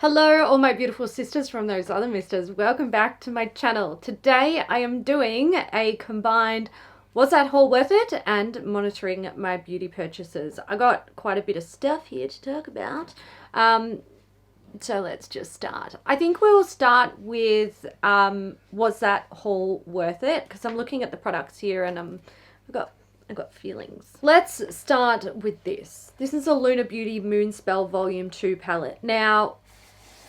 Hello all my beautiful sisters from those other misters, welcome back to my channel. Today I am doing a combined was that haul worth it and monitoring my beauty purchases. I got quite a bit of stuff here to talk about, so let's just start. I think we will start with was that haul worth it, because I'm looking at the products here and I've got feelings. Let's start with this. This is a Lunar Beauty Moonspell Volume 2 palette. Now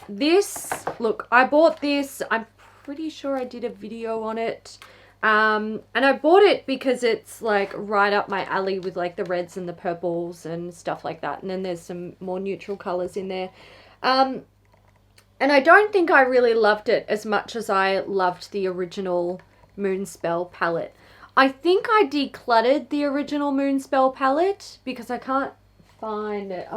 this, look, I bought this, I'm pretty sure I did a video on it, and I bought it because it's like right up my alley with like the reds and the purples and stuff like that, and then there's some more neutral colors in there, and I don't think I really loved it as much as I loved the original Moonspell palette. I think I decluttered the original Moonspell palette because I can't find it.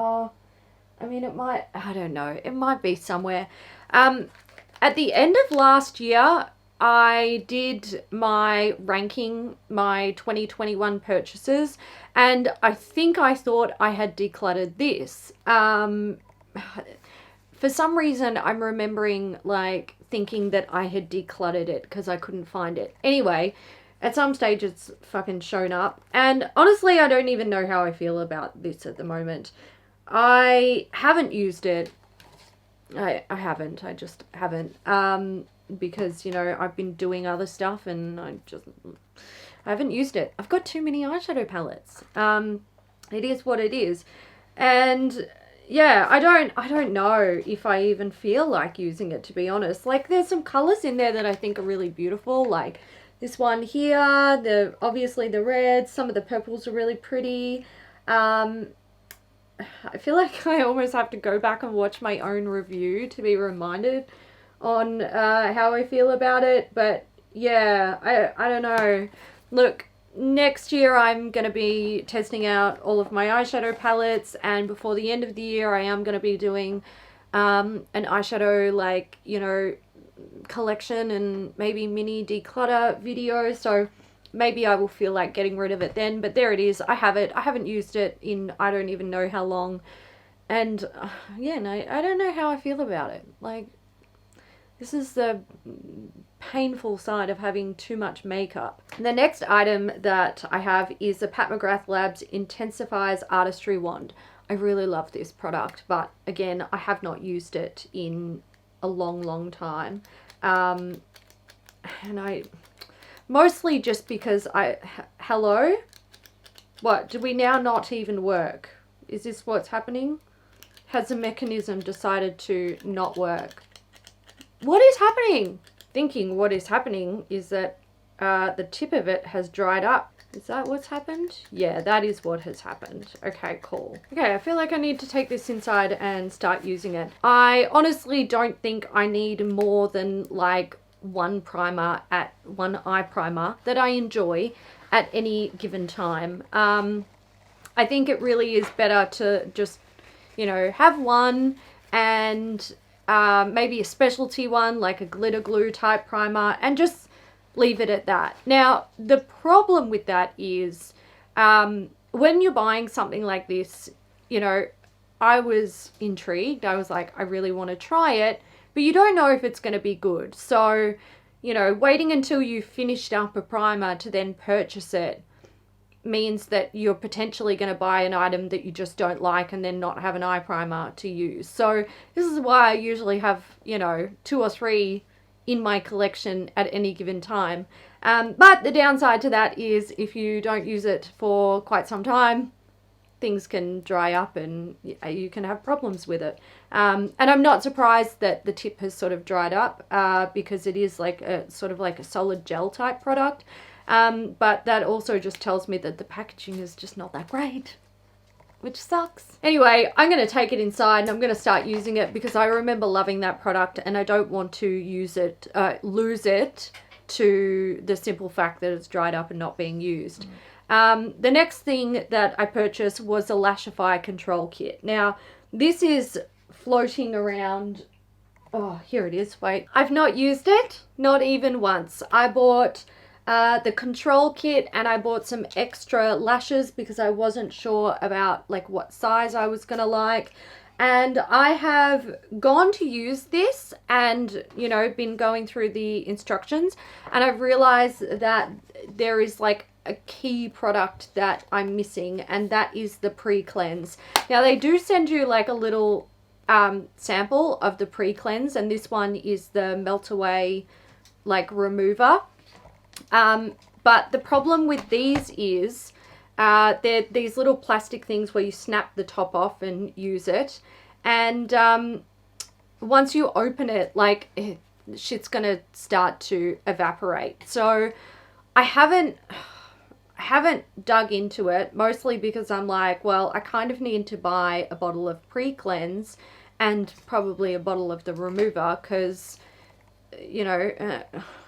I mean, it might, I don't know, it might be somewhere. At the end of last year, I did my ranking, my 2021 purchases, and I think I thought I had decluttered this. For some reason, I'm remembering, like, thinking that I had decluttered it because I couldn't find it. Anyway, at some stage it's fucking shown up, and honestly, I don't even know how I feel about this at the moment. I haven't used it. I haven't. I just haven't. Because, you know, I've been doing other stuff and I haven't used it. I've got too many eyeshadow palettes. It is what it is. And yeah, I don't know if I even feel like using it, to be honest. Like, there's some colors in there that I think are really beautiful. Like this one here, obviously the reds, some of the purples are really pretty. I feel like I almost have to go back and watch my own review to be reminded on how I feel about it. But yeah, I don't know. Look, next year I'm going to be testing out all of my eyeshadow palettes, and before the end of the year I am going to be doing an eyeshadow, like, you know, collection and maybe mini declutter video. So maybe I will feel like getting rid of it then, but there it is. I have it. I haven't used it in I don't even know how long. And yeah, no, I don't know how I feel about it. Like, this is the painful side of having too much makeup. The next item that I have is the Pat McGrath Labs Intensifies Artistry Wand. I really love this product, but again, I have not used it in a long time. And mostly just because hello? What, do we now not even work? Is this what's happening? Has the mechanism decided to not work? What is happening? Thinking what is happening is that the tip of it has dried up. Is that what's happened? Yeah, that is what has happened. Okay, cool. Okay, I feel like I need to take this inside and start using it. I honestly don't think I need more than like one eye primer that I enjoy at any given time. I think it really is better to just, you know, have one and maybe a specialty one like a glitter glue type primer and just leave it at that. Now, the problem with that is when you're buying something like this, you know, I was intrigued. I was like, I really want to try it, but you don't know if it's going to be good. So, you know, waiting until you've finished up a primer to then purchase it means that you're potentially going to buy an item that you just don't like and then not have an eye primer to use. So this is why I usually have, you know, 2 or 3 in my collection at any given time. But the downside to that is if you don't use it for quite some time, things can dry up and you can have problems with it. And I'm not surprised that the tip has sort of dried up because it is like a sort of like a solid gel type product. But that also just tells me that the packaging is just not that great, which sucks. Anyway, I'm going to take it inside and I'm going to start using it because I remember loving that product and I don't want to use it, lose it to the simple fact that it's dried up and not being used. The next thing that I purchased was the Lashify Control Kit. Now, this is floating around. Oh, here it is. Wait, I've not used it, not even once. I bought the control kit and I bought some extra lashes because I wasn't sure about like what size I was gonna like. And I have gone to use this and, you know, been going through the instructions, and I've realized that there is like a key product that I'm missing, and that is the pre-cleanse. Now they do send you like a little sample of the pre-cleanse, and this one is the melt away like remover. But the problem with these is they're these little plastic things where you snap the top off and use it, and once you open it, like shit's gonna start to evaporate. So I haven't dug into it, mostly because I'm like, well, I kind of need to buy a bottle of pre-cleanse and probably a bottle of the remover, because, you know,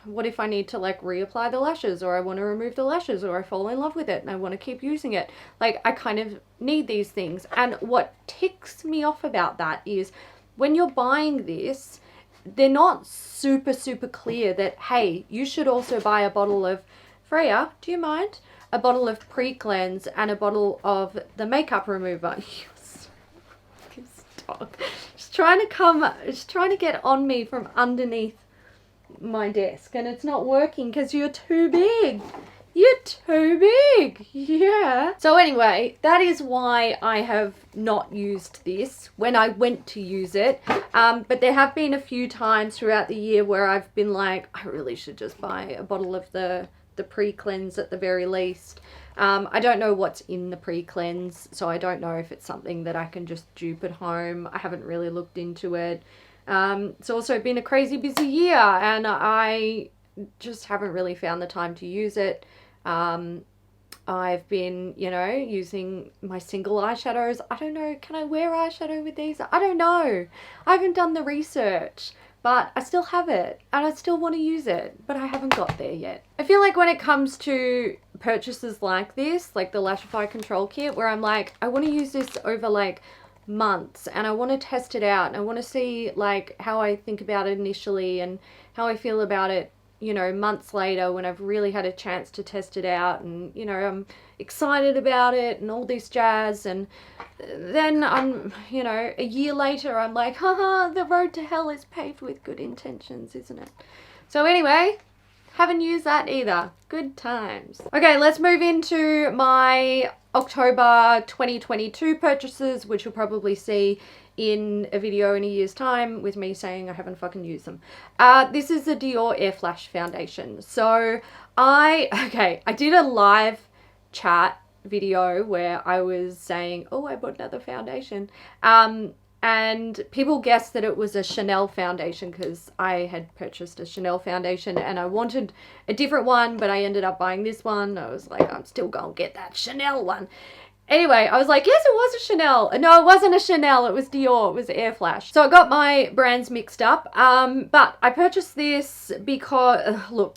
what if I need to like reapply the lashes, or I want to remove the lashes, or I fall in love with it and I want to keep using it. Like, I kind of need these things. And what ticks me off about that is when you're buying this, they're not super clear that, hey, you should also buy a bottle of, Freya, do you mind? A bottle of pre-cleanse and a bottle of the makeup remover. Stop. She's trying to get on me from underneath my desk, and it's not working because you're too big. You're too big. Yeah. So anyway, that is why I have not used this when I went to use it. But there have been a few times throughout the year where I've been like, I really should just buy a bottle of the pre-cleanse at the very least. I don't know what's in the pre-cleanse, so I don't know if it's something that I can just dupe at home. I haven't really looked into it. It's also been a crazy busy year, and I just haven't really found the time to use it. I've been, you know, using my single eyeshadows. I don't know, can I wear eyeshadow with these? I don't know. I haven't done the research, but I still have it and I still want to use it, but I haven't got there yet. I feel like when it comes to purchases like this, like the Lashify Control Kit, where I'm like, I want to use this over like months and I want to test it out and I want to see like how I think about it initially and how I feel about it, you know, months later when I've really had a chance to test it out, and, you know, I'm excited about it and all this jazz, and then I'm, you know, a year later I'm like, haha, the road to hell is paved with good intentions, isn't it? So anyway, haven't used that either. Good times. Okay, let's move into my October 2022 purchases, which you'll probably see in a video in a year's time with me saying I haven't fucking used them. This is the Dior Air Flash foundation. So I did a live chat video where I was saying, oh, I bought another foundation. And people guessed that it was a Chanel foundation because I had purchased a Chanel foundation and I wanted a different one, but I ended up buying this one. I was like, I'm still gonna get that Chanel one. Anyway, I was like, yes, it was a Chanel. No, it wasn't a Chanel. It was Dior. It was Air Flash. So I got my brands mixed up. But I purchased this because, look,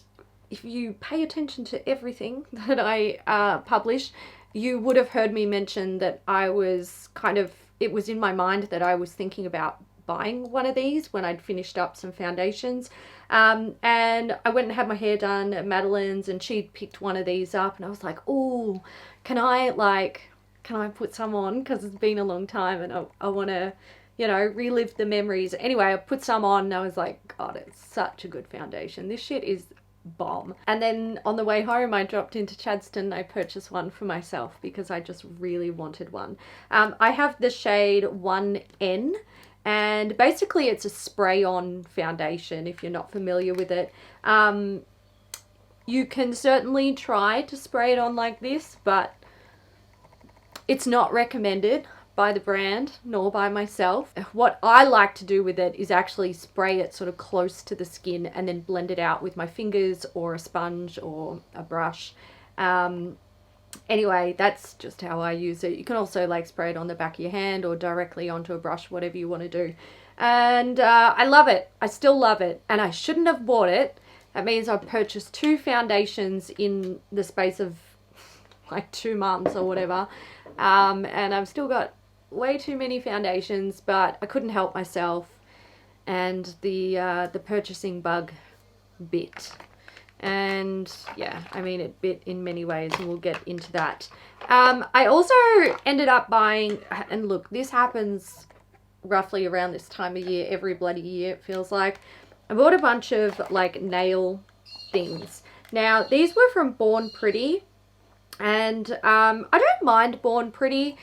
if you pay attention to everything that I publish, you would have heard me mention that I was it was in my mind that I was thinking about buying one of these when I'd finished up some foundations. And I went and had my hair done at Madeline's, and she'd picked one of these up, and I was like, oh, can I put some on? Because it's been a long time and I want to, you know, relive the memories. Anyway, I put some on and I was like, God, it's such a good foundation. This shit is bomb. And then on the way home, I dropped into Chadstone and I purchased one for myself because I just really wanted one. I have the shade 1N, and basically it's a spray-on foundation if you're not familiar with it. You can certainly try to spray it on like this, but it's not recommended by the brand nor by myself. What I like to do with it is actually spray it sort of close to the skin and then blend it out with my fingers or a sponge or a brush. Anyway, that's just how I use it. You can also like spray it on the back of your hand or directly onto a brush, whatever you want to do. And I love it. I still love it. And I shouldn't have bought it. That means I've purchased 2 foundations in the space of like 2 months or whatever. And I've still got way too many foundations, but I couldn't help myself, and the purchasing bug bit. And yeah, I mean, it bit in many ways, and we'll get into that. I also ended up buying, and look, this happens roughly around this time of year, every bloody year it feels like. I bought a bunch of like nail things. Now these were from Born Pretty, and I don't mind Born Pretty.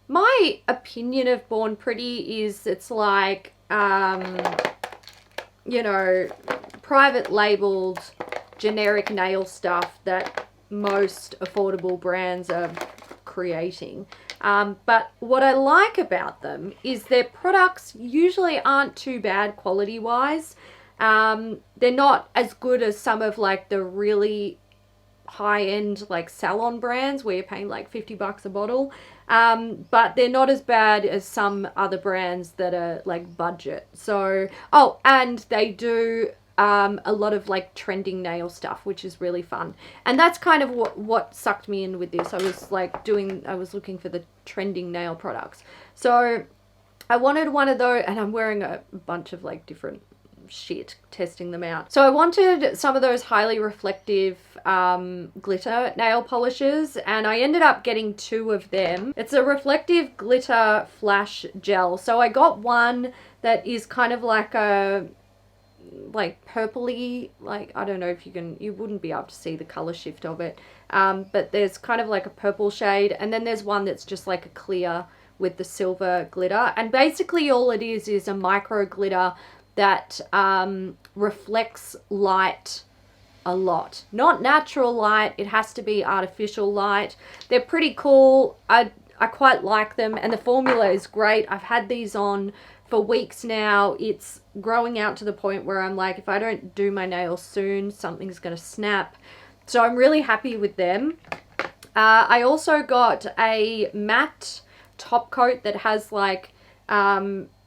My opinion of Born Pretty is it's like, you know, private labeled generic nail stuff that most affordable brands are creating. But what I like about them is their products usually aren't too bad quality wise. They're not as good as some of like the really high-end like salon brands where you're paying like $50 a bottle, but they're not as bad as some other brands that are like budget. So and they do a lot of like trending nail stuff, which is really fun, and that's kind of what sucked me in with this. I was looking for the trending nail products, so I wanted one of those, and I'm wearing a bunch of like different shit testing them out. So I wanted some of those highly reflective glitter nail polishes, and I ended up getting 2 of them. It's a reflective glitter flash gel. So I got one that is kind of like a purpley, like, I don't know if you wouldn't be able to see the color shift of it, but there's kind of like a purple shade, and then there's one that's just like a clear with the silver glitter, and basically all it is a micro glitter that reflects light a lot. Not natural light, it has to be artificial light. They're pretty cool. I quite like them, and the formula is great. I've had these on for weeks now. It's growing out to the point where I'm like, if I don't do my nails soon, something's gonna snap. So I'm really happy with them. I also got a matte top coat that has like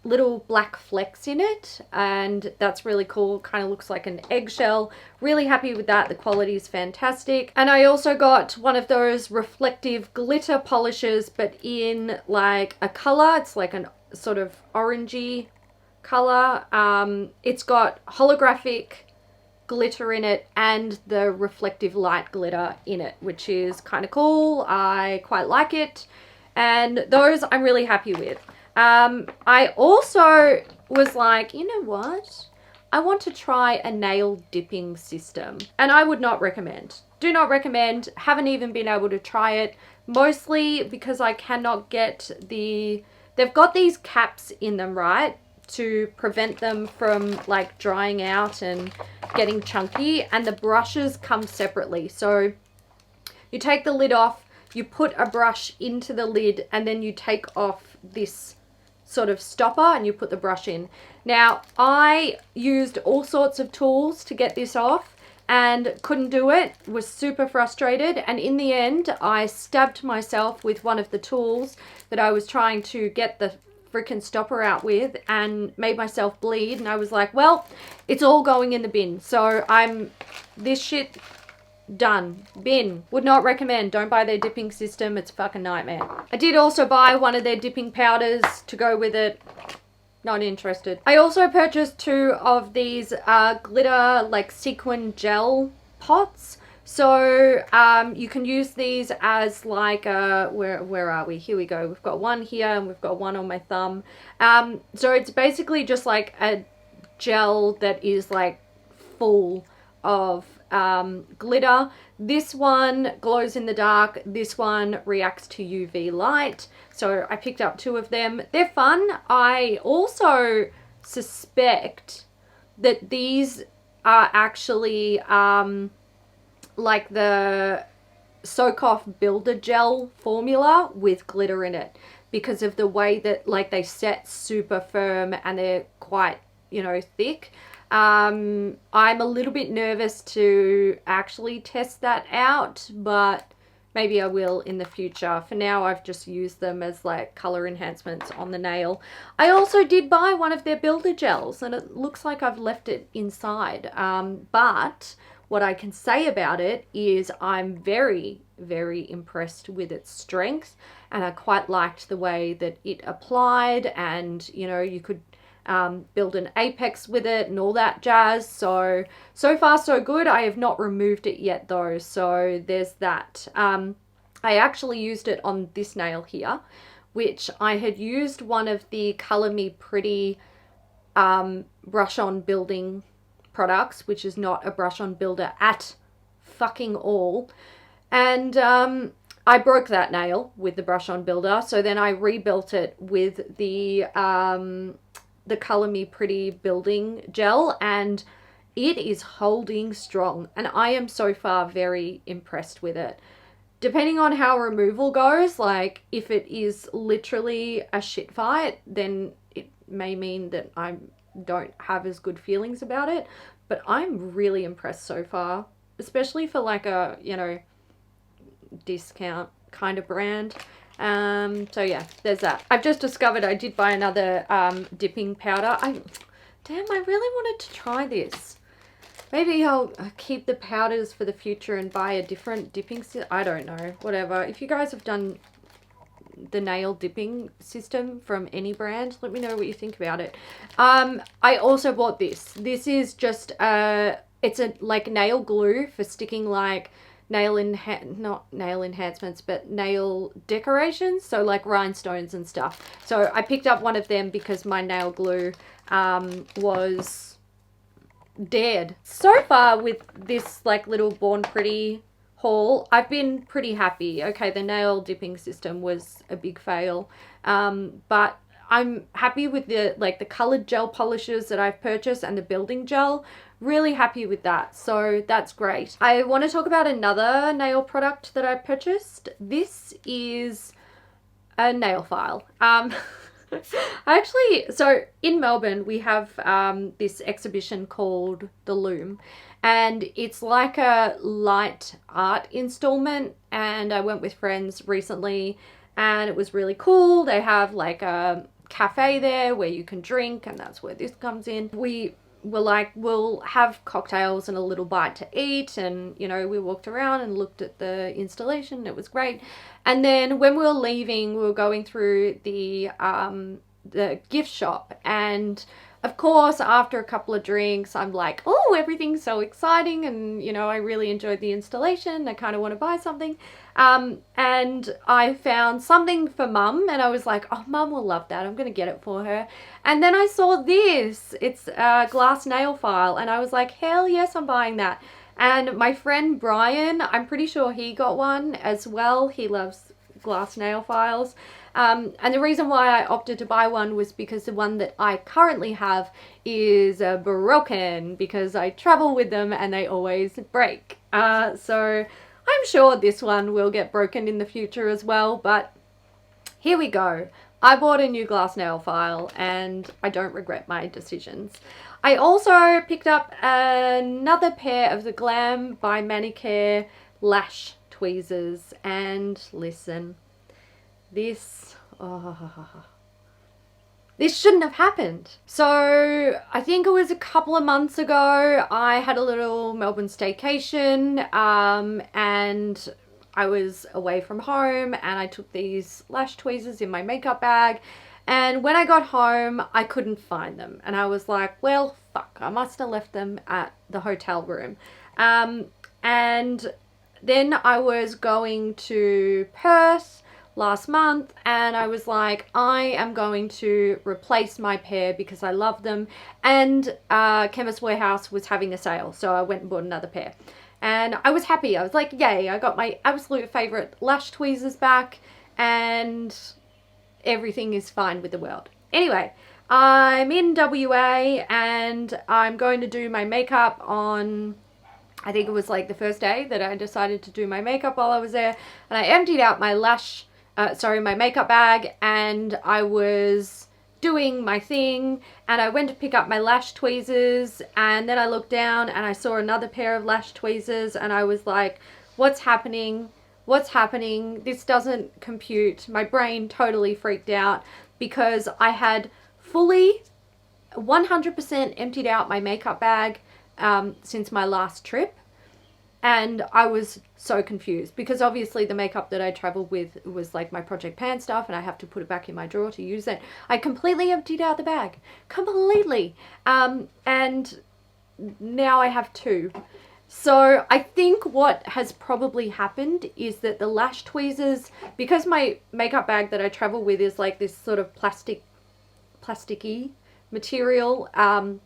little black flecks in it, and that's really cool. Kind of looks like an eggshell. Really happy with that. The quality is fantastic. And I also got one of those reflective glitter polishes, but in like a color. It's like an sort of orangey color. It's got holographic glitter in it and the reflective light glitter in it, which is kind of cool. I quite like it, and those I'm really happy with. I also was like, you know what? I want to try a nail dipping system, and I would not recommend. Do not recommend. Haven't even been able to try it, mostly because I cannot get they've got these caps in them, right, to prevent them from like drying out and getting chunky, and the brushes come separately. So you take the lid off, you put a brush into the lid, and then you take off this sort of stopper and you put the brush in. Now, I used all sorts of tools to get this off and couldn't do it, was super frustrated, and in the end I stabbed myself with one of the tools that I was trying to get the freaking stopper out with and made myself bleed, and I was like, well, it's all going in the bin. So this shit done. Bin. Would not recommend. Don't buy their dipping system. It's a fucking nightmare. I did also buy one of their dipping powders to go with it. Not interested. I also purchased 2 of these glitter like sequin gel pots. So you can use these as like where are we? Here we go. We've got one here and we've got one on my thumb. So it's basically just like a gel that is like full of glitter. This one glows in the dark. This one reacts to UV light. So I picked up 2 of them. They're fun. I also suspect that these are actually like the Soak Off Builder Gel formula with glitter in it, because of the way that like they set super firm and they're quite, you know, thick. I'm a little bit nervous to actually test that out, but maybe I will in the future. For now, I've just used them as like color enhancements on the nail. I also did buy one of their builder gels, and it looks like I've left it inside. But what I can say about it is I'm very, very impressed with its strength, and I quite liked the way that it applied, and you know, you could build an apex with it and all that jazz. So far so good. I have not removed it yet though, so there's that. I actually used it on this nail here, which I had used one of the Color Me Pretty brush on building products, which is not a brush on builder at fucking all. And I broke that nail with the brush on builder, so then I rebuilt it with the Color Me Pretty building gel, and it is holding strong, and I am so far very impressed with it. Depending on how removal goes, like if it is literally a shit fight, then it may mean that I don't have as good feelings about it, but I'm really impressed so far, especially for like a, you know, discount kind of brand. So yeah, there's that. I've just discovered I did buy another dipping powder. Damn, I really wanted to try this. Maybe I'll keep the powders for the future and buy a different dipping system. I don't know, whatever. If you guys have done the nail dipping system from any brand, let me know what you think about it. I also bought this. This is just it's a like nail glue for sticking like not nail enhancements, but nail decorations, so like rhinestones and stuff. So I picked up one of them because my nail glue was dead. So far with this like little Born Pretty haul, I've been pretty happy. Okay, the nail dipping system was a big fail, but I'm happy with the the colored gel polishes that I've purchased and the building gel. Really happy with that, so that's great. I want to talk about another nail product that I purchased. This is a nail file. So in Melbourne we have this exhibition called The Loom, and it's like a light art installment, and I went with friends recently and it was really cool. They have like a cafe there where you can drink, and that's where this comes in. We were like, we'll have cocktails and a little bite to eat, and you know, we walked around and looked at the installation. It was great. And then when we were leaving, we were going through the gift shop, and of course after a couple of drinks I'm like, oh, everything's so exciting, and you know, I really enjoyed the installation. I kind of want to buy something, and I found something for Mum, and I was like, oh, Mum will love that, I'm gonna get it for her. And then I saw this, it's a glass nail file, and I was like, hell yes, I'm buying that. And my friend Brian, I'm pretty sure he got one as well. He loves glass nail files. And the reason why I opted to buy one was because the one that I currently have is broken, because I travel with them and they always break. So I'm sure this one will get broken in the future as well, but here we go. I bought a new glass nail file and I don't regret my decisions. I also picked up another pair of the Glam by Manicare lash tweezers, and listen, this shouldn't have happened. So I think it was a couple of months ago, I had a little Melbourne staycation, and I was away from home, and I took these lash tweezers in my makeup bag, and when I got home I couldn't find them, and I was like, well, fuck, I must have left them at the hotel room. And then I was going to Perth last month, and I was like, I am going to replace my pair because I love them, and Chemist Warehouse was having a sale, so I went and bought another pair, and I was happy. I was like, yay, I got my absolute favorite lash tweezers back, and everything is fine with the world. Anyway, I'm in WA and I'm going to do my makeup on, I think it was like the first day that I decided to do my makeup while I was there, and I emptied out my my makeup bag, and I was doing my thing, and I went to pick up my lash tweezers, and then I looked down and I saw another pair of lash tweezers, and I was like, what's happening? What's happening? This doesn't compute. My brain totally freaked out because I had fully 100% emptied out my makeup bag since my last trip, and I was so confused because obviously the makeup that I traveled with was like my Project Pan stuff, and I have to put it back in my drawer to use it. I completely emptied out the bag, completely, and now I have two. So I think what has probably happened is that the lash tweezers, because my makeup bag that I travel with is like this sort of plasticky material, and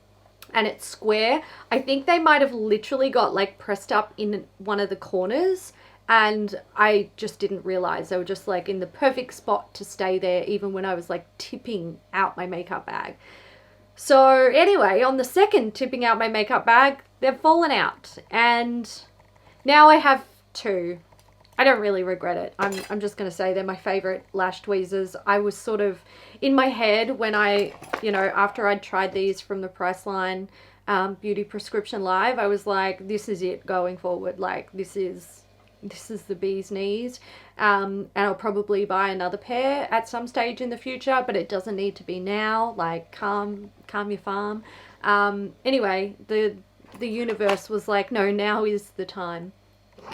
it's square, I think they might have literally got like pressed up in one of the corners, and I just didn't realize they were just like in the perfect spot to stay there even when I was like tipping out my makeup bag. So anyway, on the second tipping out my makeup bag, they've fallen out, and now I have two. I don't really regret it. I'm just going to say they're my favorite lash tweezers. I was sort of in my head when I, after I'd tried these from the Priceline Beauty Prescription Live, I was like, this is it going forward. Like, this is the bee's knees. And I'll probably buy another pair at some stage in the future, but it doesn't need to be now. Like, calm your farm. Anyway, the universe was like, no, now is the time.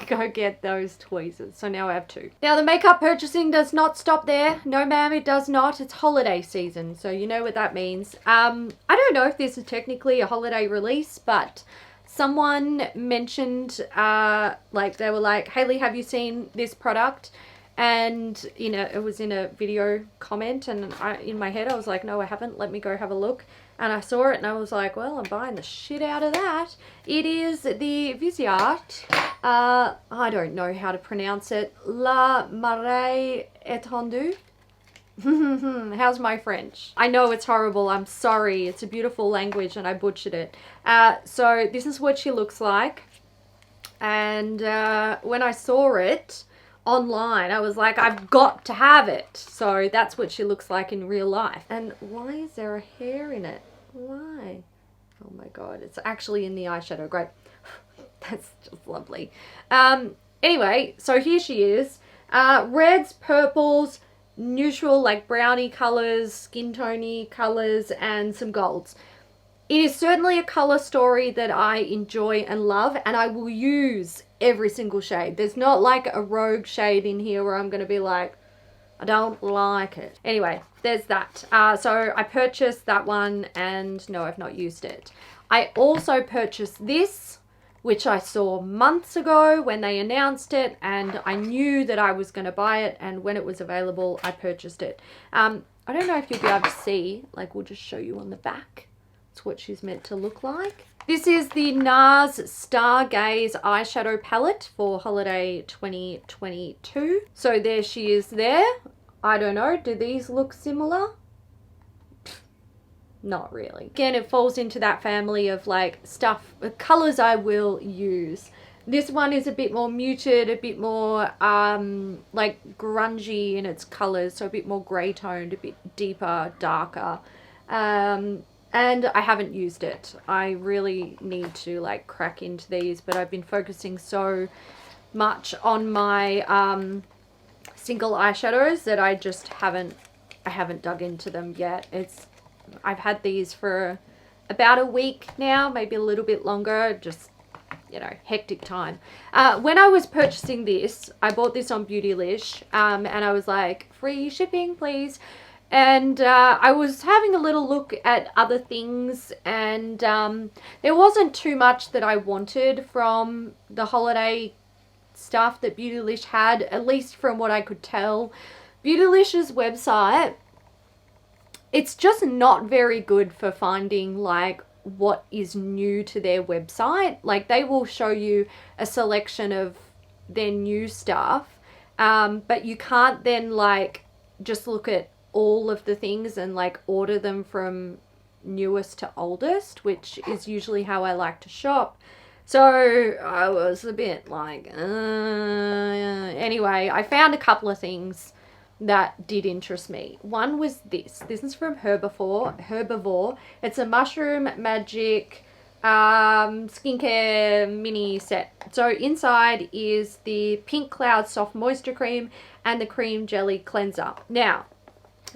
Go get those tweezers. So now I have two. Now the makeup purchasing does not stop there. No ma'am, it does not. It's holiday season, so you know what that means. I don't know if this is technically a holiday release, but someone mentioned, like they were like, Hayley, have you seen this product? And it was in a video comment, and in my head I was like, no, I haven't. Let me go have a look. And I saw it and I was like, well, I'm buying the shit out of that. It is the Viseart, I don't know how to pronounce it, La Marée Étendue. How's my French? I know it's horrible. I'm sorry. It's a beautiful language and I butchered it. So this is what she looks like. And when I saw it online, I was like, I've got to have it. So that's what she looks like in real life. And why is there a hair in it? Why? Oh my god, it's actually in the eyeshadow. Great. That's just lovely. Anyway, so here she is. Reds, purples, neutral like brownie colors, skin tony colors, and some golds. It is certainly a color story that I enjoy and love, and I will use every single shade. There's not like a rogue shade in here where I'm going to be like, I don't like it. Anyway, there's that. So I purchased that one, and no, I've not used it. I also purchased this, which I saw months ago when they announced it, and I knew that I was going to buy it, and when it was available, I purchased it. I don't know if you'll be able to see, like we'll just show you on the back. It's what she's meant to look like. This is the NARS Stargaze eyeshadow palette for holiday 2022. So there she is there. I don't know, do these look similar? Not really. Again, it falls into that family of like stuff, colors I will use. This one is a bit more muted, a bit more like grungy in its colors, so a bit more grey toned, a bit deeper, darker. And I haven't used it. I really need to like crack into these, but I've been focusing so much on my single eyeshadows that I just haven't dug into them yet. I've had these for about a week now, maybe a little bit longer, just, hectic time. When I was purchasing this, I bought this on Beautylish, and I was like, free shipping, please. And I was having a little look at other things, and there wasn't too much that I wanted from the holiday stuff that Beautylish had, at least from what I could tell. Beautylish's website, it's just not very good for finding like what is new to their website. Like they will show you a selection of their new stuff, but you can't then like just look at all of the things and like order them from newest to oldest, which is usually how I like to shop. So I was a bit like, anyway, I found a couple of things that did interest me. One was this. This is from Herbivore. It's a Mushroom Magic skincare mini set. So inside is the Pink Cloud Soft Moisture Cream and the Cream Jelly Cleanser. Now,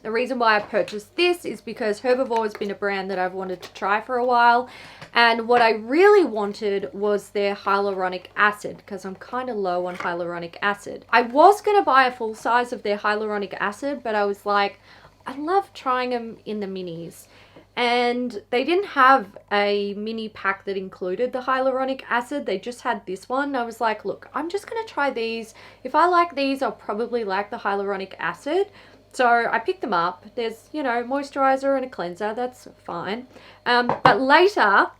the reason why I purchased this is because Herbivore has been a brand that I've wanted to try for a while. And what I really wanted was their hyaluronic acid, because I'm kind of low on hyaluronic acid. I was going to buy a full size of their hyaluronic acid, but I was like, I love trying them in the minis. and they didn't have a mini pack that included the hyaluronic acid. They just had this one. I was like, look, I'm just going to try these. If I like these, I'll probably like the hyaluronic acid. So I picked them up. There's, you know, moisturizer and a cleanser. That's fine. But later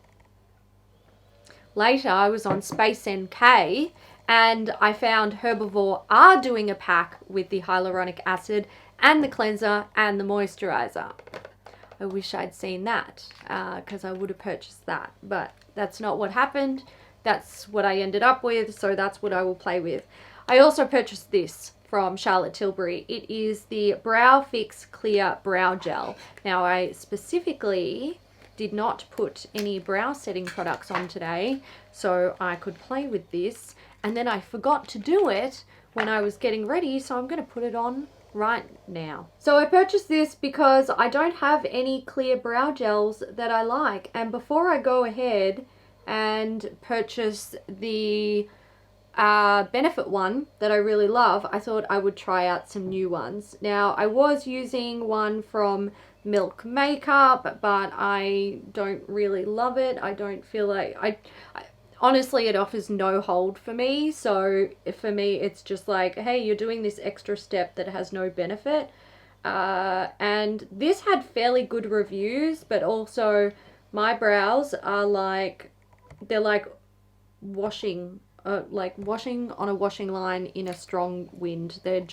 I was on Space NK and I found Herbivore are doing a pack with the hyaluronic acid and the cleanser and the moisturizer. I wish I'd seen that because I would have purchased that, but that's not what happened. That's what I ended up with, so that's what I will play with. I also purchased this from Charlotte Tilbury. It is the Brow Fix Clear Brow Gel. Now, I specifically did not put any brow setting products on today, so I could play with this, and then I forgot to do it when I was getting ready, so I'm going to put it on right now. So I purchased this because I don't have any clear brow gels that I like, and before I go ahead and purchase the Benefit one that I really love, I thought I would try out some new ones. Now, I was using one from Milk Makeup, but I don't really love it. I don't feel like honestly, it offers no hold for me. So for me, it's just like, hey, you're doing this extra step that has no benefit. And this had fairly good reviews, but also my brows are like, they're like washing on a washing line in a strong wind. They're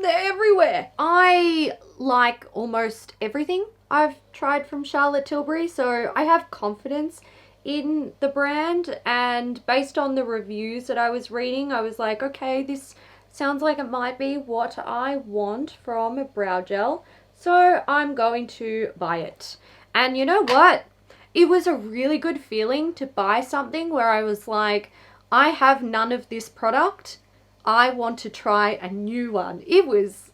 everywhere. I like almost everything I've tried from Charlotte Tilbury, so I have confidence in the brand, and based on the reviews that I was reading, I was like, okay, this sounds like it might be what I want from a brow gel, so I'm going to buy it. And you know what? It was a really good feeling to buy something where I was like, I have none of this product. I want to try a new one. It was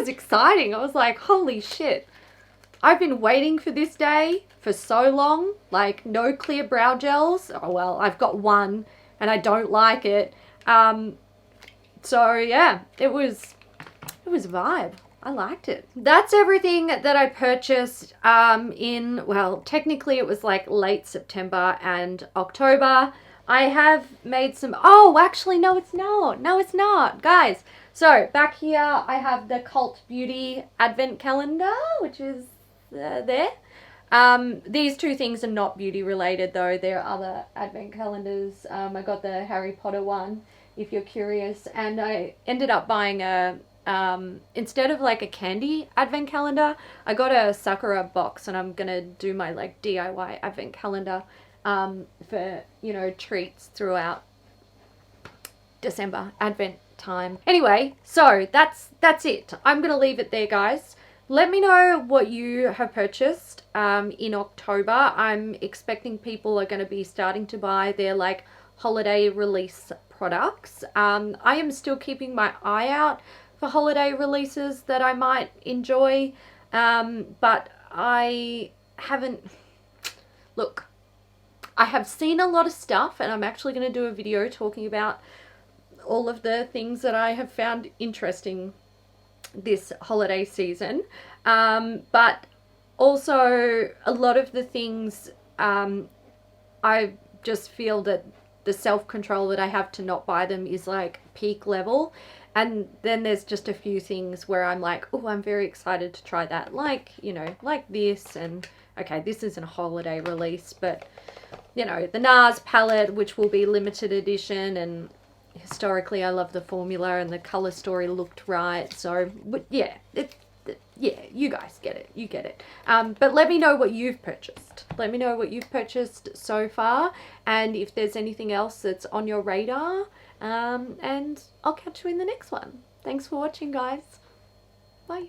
exciting. I was like, holy shit. I've been waiting for this day for so long. Like, no clear brow gels. Oh, well, I've got one and I don't like it. So yeah, it was a vibe. I liked it. That's everything that I purchased well, technically it was like late September and October. I have made some, oh, actually, no, it's not. No, it's not, guys. So back here, I have the Cult Beauty Advent Calendar, which is there. These two things are not beauty related though. There are other advent calendars. I got the Harry Potter one, if you're curious, and I ended up buying a, instead of like a candy advent calendar, I got a Sakura box, and I'm gonna do my like DIY advent calendar for, you know, treats throughout December advent time. Anyway, so that's it. I'm gonna leave it there, guys. Let me know what you have purchased in October. I'm expecting people are going to be starting to buy their like holiday release products. I am still keeping my eye out for holiday releases that I might enjoy, but I haven't... Look, I have seen a lot of stuff, and I'm actually going to do a video talking about all of the things that I have found interesting this holiday season, but also a lot of the things I just feel that the self-control that I have to not buy them is like peak level, and then there's just a few things where I'm like, oh, I'm very excited to try that, like, you know, like this, and okay, this isn't a holiday release, but you know, the NARS palette, which will be limited edition, and historically I love the formula and the color story looked right. So yeah, yeah, you guys get it, you get it. But let me know what you've purchased. Let me know what you've purchased so far, and if there's anything else that's on your radar, and I'll catch you in the next one. Thanks for watching, guys. Bye.